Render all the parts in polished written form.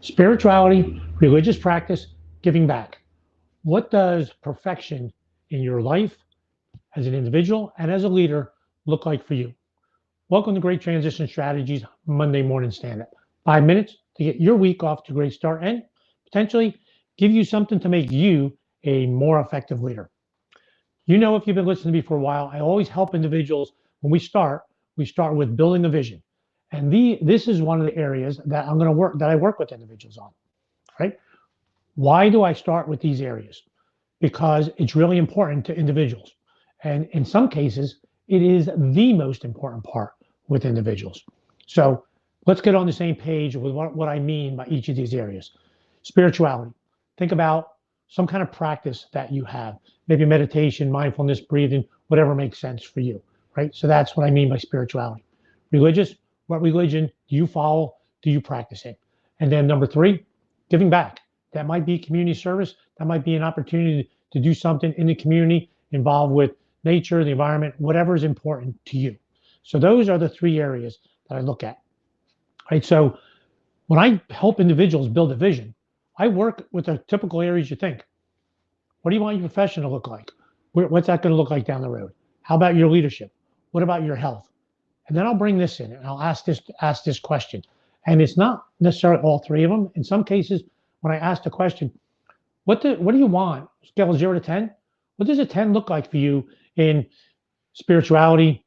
Spirituality, religious practice, giving back. What does perfection in your life as an individual and as a leader look like for you? Welcome to Great Transition Strategies Monday Morning Stand Up. 5 minutes to get your week off to a great start and potentially give you something to make you a more effective leader. You know, if you've been listening to me for a while, I always help individuals when we start with building a vision. And this is one of the areas that I work with individuals on, right? Why do I start with these areas? Because it's really important to individuals. And in some cases, it is the most important part with individuals. So let's get on the same page with what I mean by each of these areas. Spirituality. Think about some kind of practice that you have, maybe meditation, mindfulness, breathing, whatever makes sense for you, right? So that's what I mean by spirituality. Religious, what religion do you follow? Do you practice it? And then number three, giving back. That might be community service. That might be an opportunity to do something in the community involved with nature, the environment, whatever is important to you. So those are the three areas that I look at, right? So when I help individuals build a vision, I work with the typical areas you think. What do you want your profession to look like? What's that going to look like down the road? How about your leadership? What about your health? And then I'll bring this in and I'll ask this question. And it's not necessarily all three of them. In some cases, when I ask the question, what do you want? Scale of 0 to 10? What does a 10 look like for you in spirituality,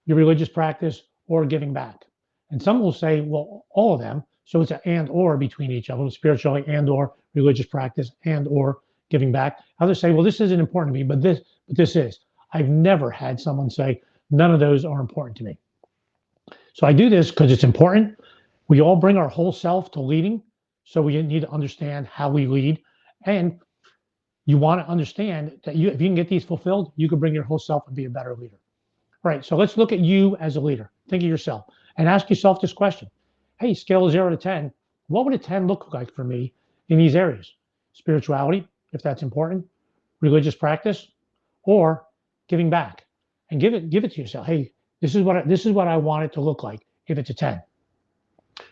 your religious practice, or giving back? And some will say, well, all of them. So it's an and or between each of them, spirituality and or religious practice and or giving back. Others say, well, this isn't important to me, but this is. I've never had someone say, none of those are important to me. So I do this because it's important. We all bring our whole self to leading. So we need to understand how we lead. And you want to understand that if you can get these fulfilled, you can bring your whole self and be a better leader. All right, so let's look at you as a leader. Think of yourself and ask yourself this question. Hey, scale of 0 to 10, what would a 10 look like for me in these areas? Spirituality, if that's important, religious practice, or giving back. And give it to yourself. Hey, this is what I want it to look like if it's a 10.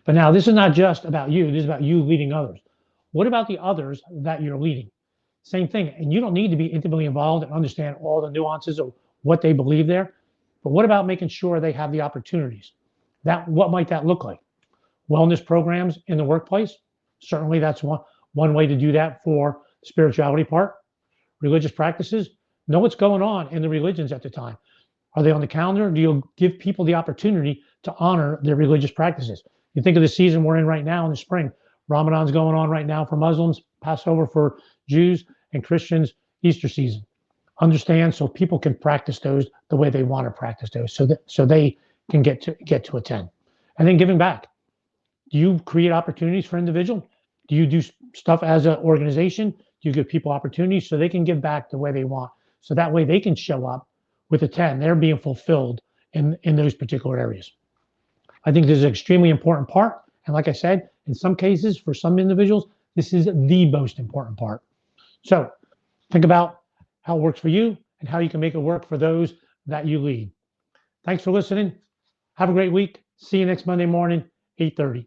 But now this is not just about you, this is about you leading others. What about the others that you're leading? Same thing. And you don't need to be intimately involved and understand all the nuances of what they believe there. But what about making sure they have the opportunities? What might that look like? Wellness programs in the workplace. Certainly that's one way to do that for the spirituality part. Religious practices. Know what's going on in the religions at the time. Are they on the calendar? Do you give people the opportunity to honor their religious practices? You think of the season we're in right now in the spring. Ramadan's going on right now for Muslims, Passover for Jews, and Christians, Easter season. Understand so people can practice those the way they want to practice those, so they can get to a 10. And then giving back. Do you create opportunities for individuals? Do you do stuff as an organization? Do you give people opportunities so they can give back the way they want? So that way they can show up with a 10. They're being fulfilled in those particular areas. I think this is an extremely important part. And like I said, in some cases, for some individuals, this is the most important part. So think about how it works for you and how you can make it work for those that you lead. Thanks for listening. Have a great week. See you next Monday morning, 8:30.